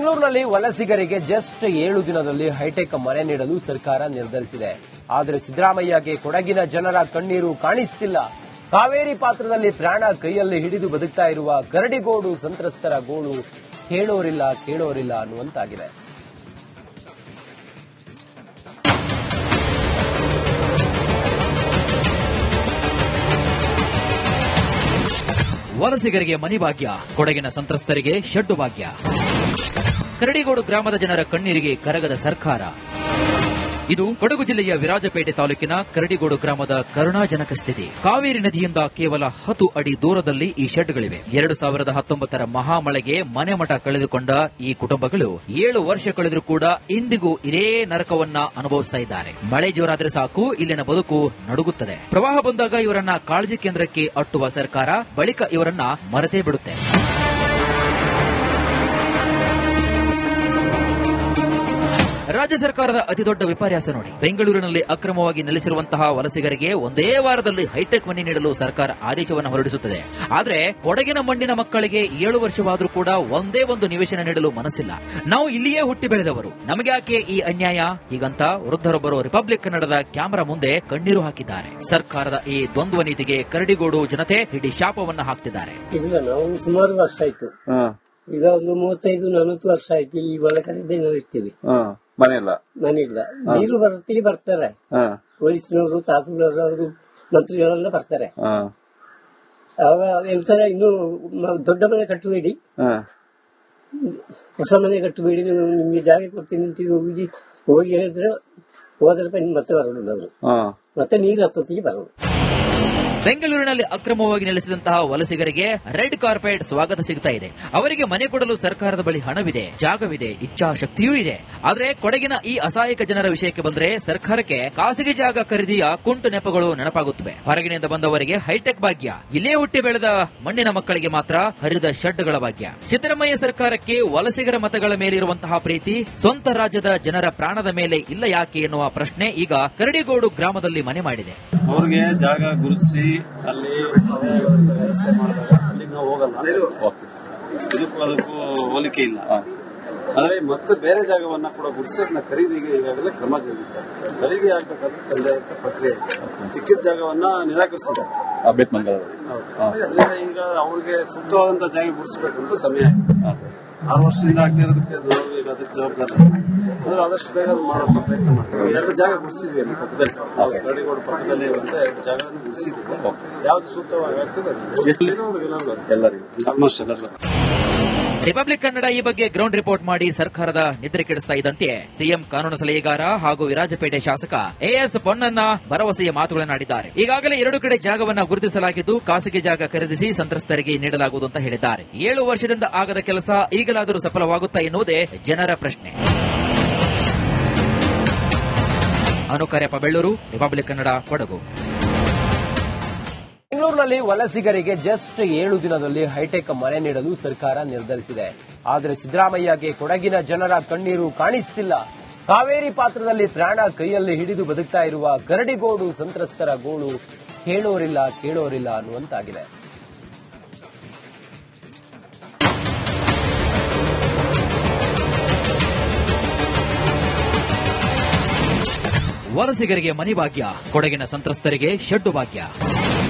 ಬೆಂಗಳೂರಿನಲ್ಲಿ ವಲಸಿಗರಿಗೆ ಜಸ್ಟ್ 7 ದಿನದಲ್ಲಿ ಹೈಟೆಕ್ ಮನೆ ನೀಡಲು ಸರ್ಕಾರ ನಿರ್ಧರಿಸಿದೆ. ಆದರೆ ಸಿದ್ದರಾಮಯ್ಯಗೆ ಕೊಡಗಿನ ಜನರ ಕಣ್ಣೀರು ಕಾಣಿಸ್ತಿಲ್ಲ. ಕಾವೇರಿ ಪಾತ್ರದಲ್ಲಿ ಪ್ರಾಣ ಕೈಯಲ್ಲಿ ಹಿಡಿದು ಬದುಕ್ತಾ ಇರುವ ಕರಡಿಗೋಡು ಸಂತ್ರಸ್ತರ ಗೋಳು ಕೇಳೋರಿಲ್ಲ ಅನ್ನುವಂತಾಗಿದೆ. ವಲಸಿಗರಿಗೆ ಮನಿ ಭಾಗ್ಯ, ಕೊಡಗಿನ ಸಂತ್ರಸ್ತರಿಗೆ ಶೆಡ್ಡು ಭಾಗ್ಯ. ಕರಡಿಗೋಡು ಗ್ರಾಮದ ಜನರ ಕಣ್ಣೀರಿಗೆ ಕರಗದ ಸರ್ಕಾರ. ಇದು ಕೊಡಗು ಜಿಲ್ಲೆಯ ವಿರಾಜಪೇಟೆ ತಾಲೂಕಿನ ಕರಡಿಗೋಡು ಗ್ರಾಮದ ಕರುಣಾಜನಕ ಸ್ಥಿತಿ. ಕಾವೇರಿ ನದಿಯಿಂದ ಕೇವಲ 10 ಅಡಿ ದೂರದಲ್ಲಿ ಈ ಶೆಡ್ಗಳಿವೆ. 2019ರ ಮಹಾಮಳೆಗೆ ಮನೆ ಮಠ ಕಳೆದುಕೊಂಡ ಈ ಕುಟುಂಬಗಳು 7 ವರ್ಷ ಕಳೆದರೂ ಕೂಡ ಇಂದಿಗೂ ಇದೇ ನರಕವನ್ನ ಅನುಭವಿಸ್ತಾ ಇದ್ದಾರೆ. ಮಳೆ ಜೋರಾದ್ರೆ ಸಾಕು ಇಲ್ಲಿನ ಬದುಕು ನಡುಗುತ್ತದೆ. ಪ್ರವಾಹ ಬಂದಾಗ ಇವರನ್ನ ಕಾಳಜಿ ಕೇಂದ್ರಕ್ಕೆ ಅಟ್ಟುವ ಸರ್ಕಾರ ಬಳಿಕ ಇವರನ್ನ ಮರೆತೇ ಬಿಡುತ್ತೆ. ರಾಜ್ಯ ಸರ್ಕಾರದ ಅತಿದೊಡ್ಡ ವಿಪರ್ಯಾಸ ನೋಡಿ. ಬೆಂಗಳೂರಿನಲ್ಲಿ ಅಕ್ರಮವಾಗಿ ನೆಲೆಸಿರುವಂತಹ ವಲಸಿಗರಿಗೆ ಒಂದೇ ವಾರದಲ್ಲಿ ಹೈಟೆಕ್ ಮನೆ ನೀಡಲು ಸರ್ಕಾರ ಆದೇಶವನ್ನು ಹೊರಡಿಸುತ್ತದೆ. ಆದರೆ ಕೊಡಗಿನ ಮಣ್ಣಿನ ಮಕ್ಕಳಿಗೆ 7 ವರ್ಷವಾದರೂ ಕೂಡ ಒಂದೇ ಒಂದು ನಿವೇಶನ ನೀಡಲು ಮನಸ್ಸಿಲ್ಲ. ನಾವು ಇಲ್ಲಿಯೇ ಹುಟ್ಟಿ ಬೆಳೆದವರು, ನಮಗೆ ಯಾಕೆ ಈ ಅನ್ಯಾಯ ಹೀಗಂತ ವೃದ್ಧರೊಬ್ಬರು ರಿಪಬ್ಲಿಕ್ ಕನ್ನಡದ ಕ್ಯಾಮೆರಾ ಮುಂದೆ ಕಣ್ಣೀರು ಹಾಕಿದ್ದಾರೆ. ಸರ್ಕಾರದ ಈ ದ್ವಂದ್ವ ನೀತಿಗೆ ಕರಡಿಗೋಡು ಜನತೆ ಹಿಡಿ ಶಾಪವನ್ನ ಹಾಕ್ತಿದ್ದಾರೆ. ಇಲ್ಲ, ನಾವು ಸುಮಾರು ವರ್ಷ ಆಯ್ತು, ಈಗ ಒಂದು 35-40 ವರ್ಷ ಆಯ್ತು ಈ ಒಳಗಡೆ ನಾವು ಇರ್ತೀವಿ. ಮನೆ ಇಲ್ಲ, ನೀರು ಬರುತ್ತಿಗೆ ಬರ್ತಾರೆ, ಪೊಲೀಸ್ನವರು, ತಹಸೀಲ್ದಾರ್ ಅವರು, ಮಂತ್ರಿಗಳೆಲ್ಲ ಬರ್ತಾರೆ. ಹೇಳ್ತಾರೆ, ಇನ್ನು ದೊಡ್ಡ ಮನೆ ಕಟ್ಟಬೇಡಿ, ಹೊಸ ಮನೆ ಕಟ್ಟಬೇಡಿ, ನಿಮ್ಗೆ ಜಾಗ ಕೊಡ್ತೀನಿ ಅಂತ ಹೋಗಿ ಹೇಳಿದ್ರೆ ಹೋದ್ರೆ ಮತ್ತೆ ಬರೋದು ಅವರು, ಮತ್ತೆ ನೀರು ಹತ್ತೊತ್ತಿಗೆ ಬರೋದು. ಬೆಂಗಳೂರಿನಲ್ಲಿ ಅಕ್ರಮವಾಗಿ ನೆಲೆಸಿದಂತಹ ವಲಸಿಗರಿಗೆ ರೆಡ್ ಕಾರ್ಪೆಟ್ ಸ್ವಾಗತ ಸಿಗ್ತಾ ಇದೆ. ಅವರಿಗೆ ಮನೆ ಕೊಡಲು ಸರ್ಕಾರದ ಬಳಿ ಹಣವಿದೆ, ಜಾಗವಿದೆ, ಇಚ್ಛಾಶಕ್ತಿಯೂ ಇದೆ. ಆದರೆ ಕೊಡಗಿನ ಈ ಅಸಹಾಯಕ ಜನರ ವಿಷಯಕ್ಕೆ ಬಂದರೆ ಸರ್ಕಾರಕ್ಕೆ ಖಾಸಗಿ ಜಾಗ ಖರೀದಿಯ ಕುಂಟು ನೆಪಗಳು ನೆನಪಾಗುತ್ತವೆ. ಹೊರಗಿನಿಂದ ಬಂದವರಿಗೆ ಹೈಟೆಕ್ ಭಾಗ್ಯ, ಇಲ್ಲೇ ಹುಟ್ಟಿ ಬೆಳೆದ ಮಣ್ಣಿನ ಮಕ್ಕಳಿಗೆ ಮಾತ್ರ ಹರಿದ ಶೆಡ್ಗಳ ಭಾಗ್ಯ. ಸಿದ್ದರಾಮಯ್ಯ ಸರ್ಕಾರಕ್ಕೆ ವಲಸಿಗರ ಮತಗಳ ಮೇಲಿರುವಂತಹ ಪ್ರೀತಿ ಸ್ವಂತ ರಾಜ್ಯದ ಜನರ ಪ್ರಾಣದ ಮೇಲೆ ಇಲ್ಲ ಯಾಕೆ ಎನ್ನುವ ಪ್ರಶ್ನೆ ಈಗ ಕರಡಿಗೋಡು ಗ್ರಾಮದಲ್ಲಿ ಮನೆ ಮಾಡಿದೆ. ಅವ್ರಿಗೆ ಜಾಗ ಗುರುತಿಸಿ ಅಲ್ಲಿ ವ್ಯವಸ್ಥೆ ಮಾಡಿದಾಗ ಅಲ್ಲಿಗೆ ನಾವು ಹೋಗಲ್ಲ, ಇದಕ್ಕೂ ಅದಕ್ಕೂ ಹೋಲಿಕೆ ಇಲ್ಲ. ಆದ್ರೆ ಮತ್ತೆ ಬೇರೆ ಜಾಗವನ್ನ ಕೂಡ ಗುರುತಿಸಿ ಅದನ್ನ ಖರೀದಿಗೆ ಈಗಾಗಲೇ ಕ್ರಮ ಜರುಗಿದೆ. ಖರೀದಿ ಆಗ್ಬೇಕಾದ್ರೆ ತಂದೆಯಾದಂತ ಪ್ರಕ್ರಿಯೆ ಸಿಕ್ಕಿದ ಜಾಗವನ್ನ ನಿರಾಕರಿಸಿದ್ದಾರೆ. ಈಗ ಅವ್ರಿಗೆ ಸೂಕ್ತವಾದಂತಹ ಜಾಗ ಗುರುತಿಸಬೇಕಂತ ಸಮಯ ಆಗಿದೆ. 6 ವರ್ಷದಿಂದ ಆಗದೆ ಇರೋದಕ್ಕೆ ಈಗ ಅದಕ್ಕೆ ಜವಾಬ್ದಾರಿ ಅಂದ್ರೆ ಆದಷ್ಟು ಬೇಗ ಮಾಡೋಕೆ ಪ್ರಯತ್ನ ಮಾಡ್ತೀವಿ. 2 ಜಾಗ ಗುರುತಿಸಿದ್ವಿ ಅಲ್ಲಿ ಪಕ್ಕದಲ್ಲಿ, ಕರಡಿಗೋಡು ಪಕ್ಕದಲ್ಲಿ ಇರುವಂತ 2 ಜಾಗವನ್ನು ಗುರುತಿಸಿದ್ವಿ. ಯಾವ್ದು ಸೂಕ್ತವಾಗಿ ಆಗ್ತದೆ ಆಲ್ಮೋಸ್ಟ್ ಎಲ್ಲರಿಗೂ. ರಿಪಬ್ಲಿಕ್ ಕನ್ನಡ ಈ ಬಗ್ಗೆ ಗ್ರೌಂಡ್ ರಿಪೋರ್ಟ್ ಮಾಡಿ ಸರ್ಕಾರದ ನಿದ್ರೆ ಕೆಡಿಸ್ತಾ ಇದ್ದಂತೆ ಸಿಎಂ ಕಾನೂನು ಸಲಹೆಗಾರ ಹಾಗೂ ವಿರಾಜಪೇಟೆ ಶಾಸಕ ಎಎಸ್ ಪೊನ್ನಣ್ಣ ಭರವಸೆಯ ಮಾತುಗಳನ್ನಾಡಿದ್ದಾರೆ. ಈಗಾಗಲೇ 2 ಕಡೆ ಜಾಗವನ್ನ ಗುರುತಿಸಲಾಗಿದ್ದು ಖಾಸಗಿ ಜಾಗ ಖರೀದಿಸಿ ಸಂತ್ರಸ್ತರಿಗೆ ನೀಡಲಾಗುವುದು ಅಂತ ಹೇಳಿದ್ದಾರೆ. 7 ವರ್ಷದಿಂದ ಆಗದ ಕೆಲಸ ಈಗಲಾದರೂ ಸಫಲವಾಗುತ್ತಾ ಎನ್ನುವುದೇ ಜನರ ಪ್ರಶ್ನೆ. ಅನುಕರ್ಯಪ್ಪ, ಬೆಳ್ಳೂರು, ರಿಪಬ್ಲಿಕ್ ಕನ್ನಡ, ಕೊಡಗು. ಬೆಂಗಳೂರಿನಲ್ಲಿ ವಲಸಿಗರಿಗೆ ಜಸ್ಟ್ 7 ದಿನದಲ್ಲಿ ಹೈಟೆಕ್ ಮನೆ ನೀಡಲು ಸರ್ಕಾರ ನಿರ್ಧರಿಸಿದೆ. ಆದರೆ ಸಿದ್ದರಾಮಯ್ಯಗೆ ಕೊಡಗಿನ ಜನರ ಕಣ್ಣೀರು ಕಾಣಿಸ್ತಿಲ್ಲ. ಕಾವೇರಿ ಪಾತ್ರದಲ್ಲಿ ಪ್ರಾಣ ಕೈಯಲ್ಲಿ ಹಿಡಿದು ಬದುಕ್ತಾ ಇರುವ ಕರಡಿಗೋಡು ಸಂತ್ರಸ್ತರ ಗೋಳು ಕೇಳೋರಿಲ್ಲ ಅನ್ನುವಂತಾಗಿದೆ. ವಲಸಿಗರಿಗೆ ಮನಿ ಭಾಗ್ಯ, ಕೊಡಗಿನ ಸಂತ್ರಸ್ತರಿಗೆ ಶೆಡ್ಡು ಭಾಗ್ಯ.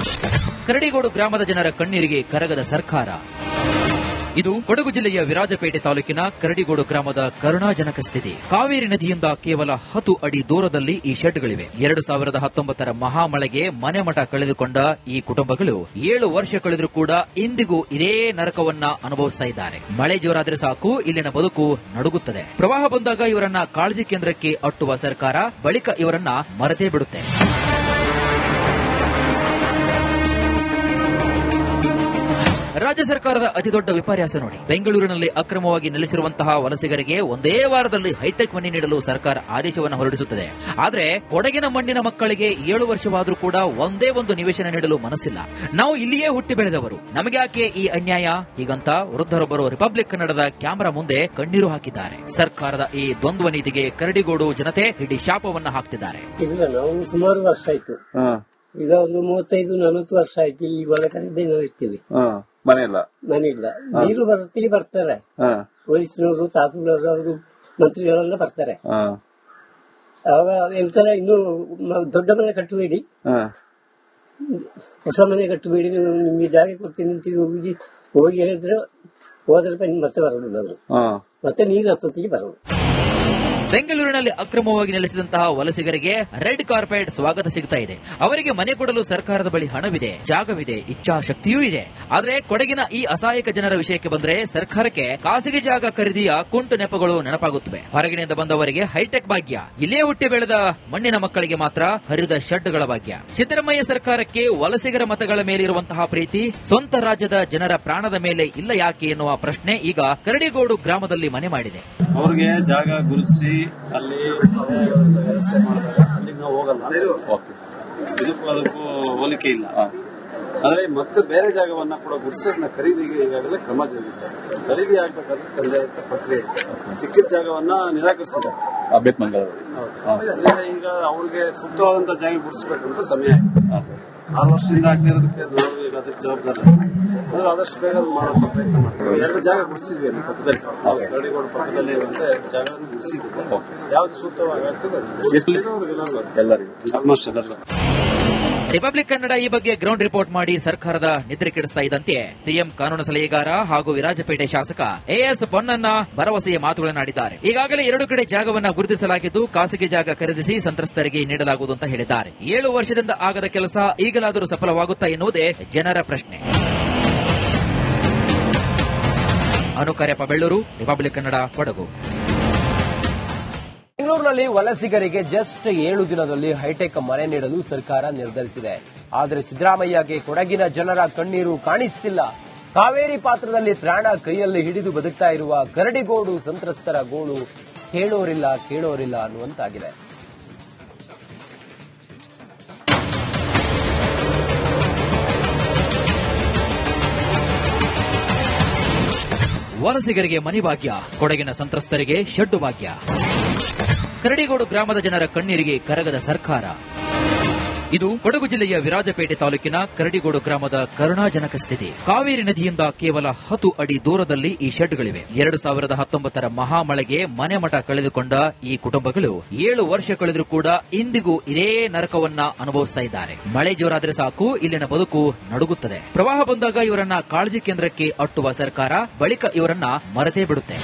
ಕರಡಿಗೋಡು ಗ್ರಾಮದ ಜನರ ಕಣ್ಣೀರಿಗೆ ಕರಗದ ಸರ್ಕಾರ. ಇದು ಕೊಡಗು ಜಿಲ್ಲೆಯ ವಿರಾಜಪೇಟೆ ತಾಲೂಕಿನ ಕರಡಿಗೋಡು ಗ್ರಾಮದ ಕರುಣಾಜನಕ ಸ್ಥಿತಿ. ಕಾವೇರಿ ನದಿಯಿಂದ ಕೇವಲ 10 ಅಡಿ ದೂರದಲ್ಲಿ ಈ ಶೆಡ್ಗಳಿವೆ. 2019ರ ಮಹಾಮಳೆಗೆ ಮನೆ ಮಠ ಕಳೆದುಕೊಂಡ ಈ ಕುಟುಂಬಗಳು 7 ವರ್ಷ ಕಳೆದರೂ ಕೂಡ ಇಂದಿಗೂ ಇದೇ ನರಕವನ್ನ ಅನುಭವಿಸ್ತಾ ಇದ್ದಾರೆ. ಮಳೆ ಜೋರಾದ್ರೆ ಸಾಕು ಇಲ್ಲಿನ ಬದುಕು ನಡುಗುತ್ತದೆ. ಪ್ರವಾಹ ಬಂದಾಗ ಇವರನ್ನ ಕಾಳಜಿ ಕೇಂದ್ರಕ್ಕೆ ಅಟ್ಟುವ ಸರ್ಕಾರ ಬಳಿಕ ಇವರನ್ನ ಮರೆತೇ ಬಿಡುತ್ತೆ. ರಾಜ್ಯ ಸರ್ಕಾರದ ಅತಿದೊಡ್ಡ ವಿಪರ್ಯಾಸ ನೋಡಿ. ಬೆಂಗಳೂರಿನಲ್ಲಿ ಅಕ್ರಮವಾಗಿ ನೆಲೆಸಿರುವಂತಹ ವಲಸಿಗರಿಗೆ ಒಂದೇ ವಾರದಲ್ಲಿ ಹೈಟೆಕ್ ಮನೆ ನೀಡಲು ಸರ್ಕಾರ ಆದೇಶವನ್ನು ಹೊರಡಿಸುತ್ತದೆ. ಆದರೆ ಕೊಡಗಿನ ಮಣ್ಣಿನ ಮಕ್ಕಳಿಗೆ 7 ವರ್ಷವಾದರೂ ಕೂಡ ಒಂದೇ ಒಂದು ನಿವೇಶನ ನೀಡಲು ಮನಸ್ಸಿಲ್ಲ. ನಾವು ಇಲ್ಲಿಯೇ ಹುಟ್ಟಿ ಬೆಳೆದವರು, ನಮಗೆ ಯಾಕೆ ಈ ಅನ್ಯಾಯ ಹೀಗಂತ ವೃದ್ಧರೊಬ್ಬರು ರಿಪಬ್ಲಿಕ್ ಕನ್ನಡದ ಕ್ಯಾಮೆರಾ ಮುಂದೆ ಕಣ್ಣೀರು ಹಾಕಿದ್ದಾರೆ. ಸರ್ಕಾರದ ಈ ದ್ವಂದ್ವ ನೀತಿಗೆ ಕರಡಿಗೋಡು ಜನತೆ ಹಿಡಿ ಶಾಪವನ್ನ ಹಾಕ್ತಿದ್ದಾರೆ. ಇಲ್ಲ, ನಾವು ಸುಮಾರು ವರ್ಷ ಆಯ್ತು, ಈಗ ಒಂದು 35-40 ವರ್ಷ ಆಯ್ತು ಈ ಒಳಗಡೆ ನಾವು ಇರ್ತೀವಿ. ಮನೆ ಇಲ್ಲ. ನೀರು ಬರುತ್ತಿಗೆ ಬರ್ತಾರೆ, ಪೊಲೀಸ್ನವರು, ತಹಸೀಲ್ದಾರ್ ಅವರು, ಮಂತ್ರಿಗಳೆಲ್ಲ ಬರ್ತಾರೆ. ಅವಾಗ ಹೇಳ್ತಾರೆ, ಇನ್ನು ದೊಡ್ಡ ಮನೆ ಕಟ್ಟಬೇಡಿ, ಹೊಸ ಮನೆ ಕಟ್ಟಬೇಡಿ, ನಿಮ್ಗೆ ಜಾಗ ಕೊಡ್ತೀನಿ ಅಂತ ಹೋಗಿ ಹೇಳಿದ್ರೆ ಹೋದ್ರೆ ಮತ್ತೆ ಬರೋದಿಲ್ಲ ಅವರು, ಮತ್ತೆ ನೀರು ಹತ್ತೊತ್ತಿಗೆ ಬರೋದು. ಬೆಂಗಳೂರಿನಲ್ಲಿ ಅಕ್ರಮವಾಗಿ ನೆಲೆಸಿದಂತಹ ವಲಸಿಗರಿಗೆ ರೆಡ್ ಕಾರ್ಪೆಟ್ ಸ್ವಾಗತ ಸಿಗ್ತಾ ಇದೆ. ಅವರಿಗೆ ಮನೆ ಕೊಡಲು ಸರ್ಕಾರದ ಬಳಿ ಹಣವಿದೆ, ಜಾಗವಿದೆ, ಇಚ್ಛಾಶಕ್ತಿಯೂ ಇದೆ. ಆದರೆ ಕೊಡಗಿನ ಈ ಅಸಹಾಯಕ ಜನರ ವಿಷಯಕ್ಕೆ ಬಂದರೆ ಸರ್ಕಾರಕ್ಕೆ ಖಾಸಗಿ ಜಾಗ ಖರೀದಿಯ ಕುಂಟು ನೆಪಗಳು ನೆನಪಾಗುತ್ತವೆ. ಹೊರಗಿನಿಂದ ಬಂದವರಿಗೆ ಹೈಟೆಕ್ ಭಾಗ್ಯ, ಇಲ್ಲೇ ಹುಟ್ಟಿ ಬೆಳೆದ ಮಣ್ಣಿನ ಮಕ್ಕಳಿಗೆ ಮಾತ್ರ ಹರಿದ ಶೆಡ್ಗಳ ಭಾಗ್ಯ. ಸಿದ್ದರಾಮಯ್ಯ ಸರ್ಕಾರಕ್ಕೆ ವಲಸಿಗರ ಮತಗಳ ಮೇಲಿರುವಂತಹ ಪ್ರೀತಿ ಸ್ವಂತ ರಾಜ್ಯದ ಜನರ ಪ್ರಾಣದ ಮೇಲೆ ಇಲ್ಲ ಯಾಕೆ ಎನ್ನುವ ಪ್ರಶ್ನೆ ಈಗ ಕರಡಿಗೋಡು ಗ್ರಾಮದಲ್ಲಿ ಮನೆ ಮಾಡಿದೆ. ಅವ್ರಿಗೆ ಜಾಗ ಗುರುತಿಸಿ ಅಲ್ಲಿ ವ್ಯವಸ್ಥೆ ಮಾಡಿದಾಗ ಅಲ್ಲಿಗೆ ನಾವು ಹೋಗಲ್ಲ, ಇದಕ್ಕೂ ಅದಕ್ಕೂ ಹೋಲಿಕೆ ಇಲ್ಲ. ಆದ್ರೆ ಮತ್ತೆ ಬೇರೆ ಜಾಗವನ್ನ ಕೂಡ ಗುರುತಿಸೋದನ್ನ ಖರೀದಿಗೆ ಈಗಾಗಲೇ ಕ್ರಮ ಜರುಗಿದೆ. ಖರೀದಿ ಆಗ್ಬೇಕಾದ್ರೆ ತಂದೆ ಪ್ರಕ್ರಿಯೆ ಸಿಕ್ಕಿದ ಜಾಗವನ್ನ ನಿರಾಕರಿಸಿದ್ದಾರೆ. ಈಗ ಅವ್ರಿಗೆ ಸೂಕ್ತವಾದಂತಹ ಜಾಗ ಗುರುತಿಸಬೇಕಂತ ಸಮಯ ಆಗಿದೆ. 6 ವರ್ಷದಿಂದ ಆಗದೆ ಇರೋದಕ್ಕೆ ನಾವು ಈಗ ಅದಕ್ಕೆ ಜವಾಬ್ದಾರಿ ಅಂದ್ರೆ ಆದಷ್ಟು ಬೇಗ ಮಾಡುವಂತ ಪ್ರಯತ್ನ ಮಾಡ್ತೀವಿ. 2 ಜಾಗ ಗುರುತಿಸಿದ್ವಿ ಅಲ್ಲಿ ಪಕ್ಕದಲ್ಲಿ, ಕರಡಿಗೋಡು ಪಕ್ಕದಲ್ಲಿ ಇರುವಂತೆ ಜಾಗ ಗುರುತಿಸಿದ್ವಿ. ಯಾವ್ದು ಸೂಕ್ತವಾಗಿ ಆಗ್ತದೆ ಆಲ್ಮೋಸ್ಟ್ ಎಲ್ಲರಿಗೂ. ರಿಪಬ್ಲಿಕ್ ಕನ್ನಡ ಈ ಬಗ್ಗೆ ಗ್ರೌಂಡ್ ರಿಪೋರ್ಟ್ ಮಾಡಿ ಸರ್ಕಾರದ ನಿದ್ರೆ ಕೆಡಿಸ್ತಾ ಇದ್ದಂತೆ ಸಿಎಂ ಕಾನೂನು ಸಲಹೆಗಾರ ಹಾಗೂ ವಿರಾಜಪೇಟೆ ಶಾಸಕ ಎಎಸ್ ಪೊನ್ನಣ್ಣ ಭರವಸೆಯ ಮಾತುಗಳನ್ನಾಡಿದ್ದಾರೆ. ಈಗಾಗಲೇ 2 ಕಡೆ ಜಾಗವನ್ನ ಗುರುತಿಸಲಾಗಿದ್ದು ಖಾಸಗಿ ಜಾಗ ಖರೀದಿಸಿ ಸಂತ್ರಸ್ತರಿಗೆ ನೀಡಲಾಗುವುದು ಅಂತ ಹೇಳಿದ್ದಾರೆ. 7 ವರ್ಷದಿಂದ ಆಗದ ಕೆಲಸ ಈಗಲಾದರೂ ಸಫಲವಾಗುತ್ತಾ ಎನ್ನುವುದೇ ಜನರ ಪ್ರಶ್ನೆ. ಅನುಕರ್ಯಪ್ಪ, ಬೆಳ್ಳೂರು, ರಿಪಬ್ಲಿಕ್ ಕನ್ನಡ, ಕೊಡಗು. ಬೆಂಗಳೂರಿನಲ್ಲಿ ವಲಸಿಗರಿಗೆ ಜಸ್ಟ್ 7 ದಿನದಲ್ಲಿ ಹೈಟೆಕ್ ಮನೆ ನೀಡಲು ಸರ್ಕಾರ ನಿರ್ಧರಿಸಿದೆ. ಆದರೆ ಸಿದ್ದರಾಮಯ್ಯಗೆ ಕೊಡಗಿನ ಜನರ ಕಣ್ಣೀರು ಕಾಣಿಸ್ತಿಲ್ಲ. ಕಾವೇರಿ ಪಾತ್ರದಲ್ಲಿ ಪ್ರಾಣ ಕೈಯಲ್ಲಿ ಹಿಡಿದು ಬದುಕ್ತಾ ಇರುವ ಕರಡಿಗೋಡು ಸಂತ್ರಸ್ತರ ಗೋಳು ಕೇಳೋರಿಲ್ಲ ಅನ್ನುವಂತಾಗಿದೆ. ವಲಸಿಗರಿಗೆ ಮನೆ ಭಾಗ್ಯ, ಕೊಡಗಿನ ಸಂತ್ರಸ್ತರಿಗೆ ಶೆಡ್ಡು ಭಾಗ್ಯ. ಕರಡಿಗೋಡು ಗ್ರಾಮದ ಜನರ ಕಣ್ಣೀರಿಗೆ ಕರಗದ ಸರ್ಕಾರ. ಇದು ಕೊಡಗು ಜಿಲ್ಲೆಯ ವಿರಾಜಪೇಟೆ ತಾಲೂಕಿನ ಕರಡಿಗೋಡು ಗ್ರಾಮದ ಕರುಣಾಜನಕ ಸ್ಥಿತಿ. ಕಾವೇರಿ ನದಿಯಿಂದ ಕೇವಲ 10 ಅಡಿ ದೂರದಲ್ಲಿ ಈ ಶೆಡ್ಗಳಿವೆ. 2019ರ ಮಹಾಮಳೆಗೆ ಮನೆ ಮಠ ಕಳೆದುಕೊಂಡ ಈ ಕುಟುಂಬಗಳು 7 ವರ್ಷ ಕಳೆದರೂ ಕೂಡ ಇಂದಿಗೂ ಇದೇ ನರಕವನ್ನ ಅನುಭವಿಸ್ತಾ ಇದ್ದಾರೆ. ಮಳೆ ಜೋರಾದ್ರೆ ಸಾಕು ಇಲ್ಲಿನ ಬದುಕು ನಡುಗುತ್ತದೆ. ಪ್ರವಾಹ ಬಂದಾಗ ಇವರನ್ನ ಕಾಳಜಿ ಕೇಂದ್ರಕ್ಕೆ ಅಟ್ಟುವ ಸರ್ಕಾರ ಬಳಿಕ ಇವರನ್ನ ಮರೆತೇ ಬಿಡುತ್ತೆ.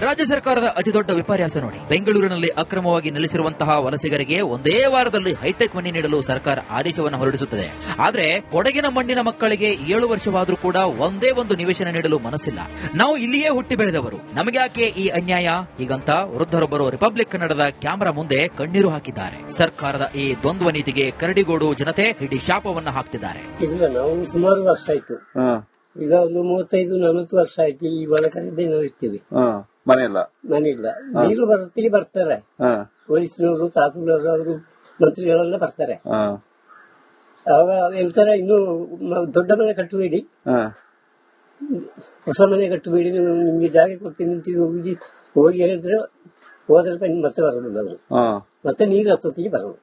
ರಾಜ್ಯ ಸರ್ಕಾರದ ಅತಿದೊಡ್ಡ ವಿಪರ್ಯಾಸ ನೋಡಿ. ಬೆಂಗಳೂರಿನಲ್ಲಿ ಅಕ್ರಮವಾಗಿ ನೆಲೆಸಿರುವಂತಹ ವಲಸಿಗರಿಗೆ ಒಂದೇ ವಾರದಲ್ಲಿ ಹೈಟೆಕ್ ಮನೆ ನೀಡಲು ಸರ್ಕಾರ ಆದೇಶವನ್ನು ಹೊರಡಿಸುತ್ತದೆ. ಆದರೆ ಕೊಡಗಿನ ಮಣ್ಣಿನ ಮಕ್ಕಳಿಗೆ 7 ವರ್ಷವಾದರೂ ಕೂಡ ಒಂದೇ ಒಂದು ನಿವೇಶನ ನೀಡಲು ಮನಸ್ಸಿಲ್ಲ. ನಾವು ಇಲ್ಲಿಯೇ ಹುಟ್ಟಿ ಬೆಳೆದವರು, ನಮಗೆ ಯಾಕೆ ಈ ಅನ್ಯಾಯ? ಹೀಗಂತ ವೃದ್ಧರೊಬ್ಬರು ರಿಪಬ್ಲಿಕ್ ಕನ್ನಡದ ಕ್ಯಾಮೆರಾ ಮುಂದೆ ಕಣ್ಣೀರು ಹಾಕಿದ್ದಾರೆ. ಸರ್ಕಾರದ ಈ ದ್ವಂದ್ವ ನೀತಿಗೆ ಕರಡಿಗೋಡು ಜನತೆ ಇಡೀ ಶಾಪವನ್ನ ಹಾಕ್ತಿದ್ದಾರೆ. ಇಲ್ಲ, ನಾವು ಸುಮಾರು ವರ್ಷ ಆಯ್ತು, ಈಗ ಒಂದು 35-40 ವರ್ಷ ಆಯ್ತು ಈ ಒಳಗಡೆ ನಾವು ಇರ್ತೀವಿ. ಮನೆ ಇಲ್ಲ. ನೀರು ಬರುತ್ತಿಗೆ ಬರ್ತಾರೆ, ಪೊಲೀಸ್ನವರು, ತಹಸೀಲ್ದಾರ್ ಅವರು, ಮಂತ್ರಿಗಳೆಲ್ಲ ಬರ್ತಾರೆ. ಅವಾಗ ಹೇಳ್ತಾರೆ, ಇನ್ನು ದೊಡ್ಡ ಮನೆ ಕಟ್ಟಬೇಡಿ, ಹೊಸ ಮನೆ ಕಟ್ಟಬೇಡಿ, ನಿಮ್ಗೆ ಜಾಗ ಕೊಡ್ತೀನಿ ಅಂತ ಹೋಗಿ ಹೇಳಿದ್ರೆ ಹೋದ್ರೆ ಮತ್ತೆ ಬರೋದಿಲ್ಲ ಅವರು, ಮತ್ತೆ ನೀರು ಹತ್ತೊತ್ತಿಗೆ ಬರೋದು.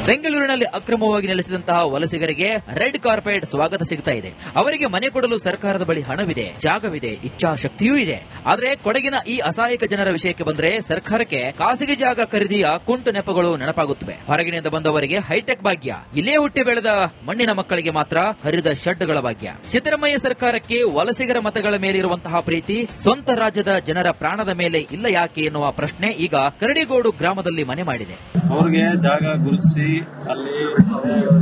ಬೆಂಗಳೂರಿನಲ್ಲಿ ಅಕ್ರಮವಾಗಿ ನೆಲೆಸಿದಂತಹ ವಲಸಿಗರಿಗೆ ರೆಡ್ ಕಾರ್ಪೆಟ್ ಸ್ವಾಗತ ಸಿಗ್ತಾ ಇದೆ. ಅವರಿಗೆ ಮನೆ ಕೊಡಲು ಸರ್ಕಾರದ ಬಳಿ ಹಣವಿದೆ, ಜಾಗವಿದೆ, ಇಚ್ಛಾಶಕ್ತಿಯೂ ಇದೆ. ಆದರೆ ಕೊಡಗಿನ ಈ ಅಸಹಾಯಕ ಜನರ ವಿಷಯಕ್ಕೆ ಬಂದರೆ ಸರ್ಕಾರಕ್ಕೆ ಖಾಸಗಿ ಜಾಗ ಖರೀದಿಯ ಕುಂಟು ನೆಪಗಳು ನೆನಪಾಗುತ್ತವೆ. ಹೊರಗಿನಿಂದ ಬಂದವರಿಗೆ ಹೈಟೆಕ್ ಭಾಗ್ಯ, ಇಲ್ಲೇ ಹುಟ್ಟಿ ಬೆಳೆದ ಮಣ್ಣಿನ ಮಕ್ಕಳಿಗೆ ಮಾತ್ರ ಹರಿದ ಶೆಡ್ಗಳ ಭಾಗ್ಯ. ಸಿದ್ದರಾಮಯ್ಯ ಸರ್ಕಾರಕ್ಕೆ ವಲಸಿಗರ ಮತಗಳ ಮೇಲಿರುವಂತಹ ಪ್ರೀತಿ ಸ್ವಂತ ರಾಜ್ಯದ ಜನರ ಪ್ರಾಣದ ಮೇಲೆ ಇಲ್ಲ ಯಾಕೆ ಎನ್ನುವ ಪ್ರಶ್ನೆ ಈಗ ಕರಡಿಗೋಡು ಗ್ರಾಮದಲ್ಲಿ ಮನೆ ಮಾಡಿದೆ. ಅವ್ರಿಗೆ ಜಾಗ ಗುರುತಿಸಿ ಅಲ್ಲಿ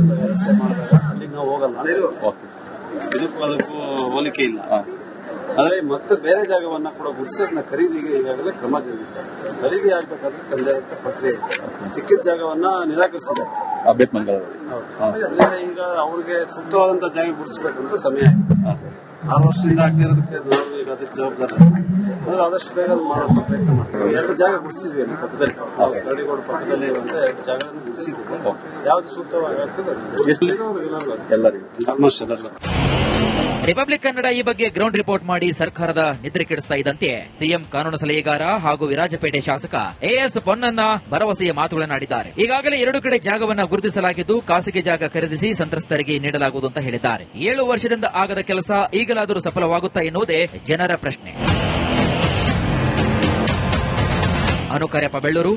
ವ್ಯವಸ್ಥೆ ಮಾಡಿದಾಗ ಅಲ್ಲಿಗೆ ನಾವು ಹೋಗಲ್ಲ, ಇದಕ್ಕೂ ಅದಕ್ಕೂ ಹೋಲಿಕೆ ಇಲ್ಲ. ಆದ್ರೆ ಮತ್ತೆ ಬೇರೆ ಜಾಗವನ್ನ ಕೂಡ ಗುರುತಿಸೋದನ್ನ ಖರೀದಿಗೆ ಈಗಾಗಲೇ ಕ್ರಮ ಜರುಗಿದೆ. ಖರೀದಿ ಆಗ್ಬೇಕಾದ್ರೆ ತಂದೆ ಪ್ರಕ್ರಿಯೆ ಸಿಕ್ಕಿದ ಜಾಗವನ್ನ ನಿರಾಕರಿಸಿದ್ದಾರೆ. ಈಗ ಅವ್ರಿಗೆ ಸೂಕ್ತವಾದಂತಹ ಜಾಗ ಗುರುತಿಸಬೇಕಂತ ಸಮಯ ಆಗಿದೆ. 6 ವರ್ಷದಿಂದ ಆಗದೆ ಇರೋದಕ್ಕೆ ನಾವು ಈಗ ಅದಕ್ಕೆ ಜವಾಬ್ದಾರಿ ಅಂದ್ರೆ ಆದಷ್ಟು ಬೇಗ ಮಾಡುವಂತ ಪ್ರಯತ್ನ ಮಾಡ್ತೀವಿ. 2 ಜಾಗ ಗುರುತಿಸಿದ್ವಿ ಅಲ್ಲಿ ಪಕ್ಕದಲ್ಲಿ, ಕರಡಿಗೋಡು ಪಕ್ಕದಲ್ಲಿ ಇರುವಂತೆ ಜಾಗ ಗುರುತಿಸಿದ್ವಿ. ಯಾವ್ದು ಸೂಕ್ತವಾಗಿ ಆಗ್ತದೆ ಎಲ್ಲರಿಗೂ ಆಲ್ಮೋಸ್ಟ್ ಎಲ್ಲರಿಗೂ. ರಿಪಬ್ಲಿಕ್ ಕನ್ನಡ ಈ ಬಗ್ಗೆ ಗ್ರೌಂಡ್ ರಿಪೋರ್ಟ್ ಮಾಡಿ ಸರ್ಕಾರದ ನಿದ್ರೆ ಕೆಡಿಸ್ತಾ ಇದ್ದಂತೆ ಸಿಎಂ ಕಾನೂನು ಸಲಹೆಗಾರ ಹಾಗೂ ವಿರಾಜಪೇಟೆ ಶಾಸಕ ಎಎಸ್ ಪೊನ್ನಣ್ಣ ಭರವಸೆಯ ಮಾತುಗಳನ್ನಾಡಿದ್ದಾರೆ. ಈಗಾಗಲೇ 2 ಕಡೆ ಜಾಗವನ್ನ ಗುರುತಿಸಲಾಗಿದ್ದು ಖಾಸಗಿ ಜಾಗ ಖರೀದಿಸಿ ಸಂತ್ರಸ್ತರಿಗೆ ನೀಡಲಾಗುವುದು ಅಂತ ಹೇಳಿದ್ದಾರೆ. 7 ವರ್ಷದಿಂದ ಆಗದ ಕೆಲಸ ಈಗಲಾದರೂ ಸಫಲವಾಗುತ್ತಾ ಎನ್ನುವುದೇ ಜನರ ಪ್ರಶ್ನೆ. ಅನುಕರ್ಯಪ್ಪ ಬೆಳ್ಳೂರು.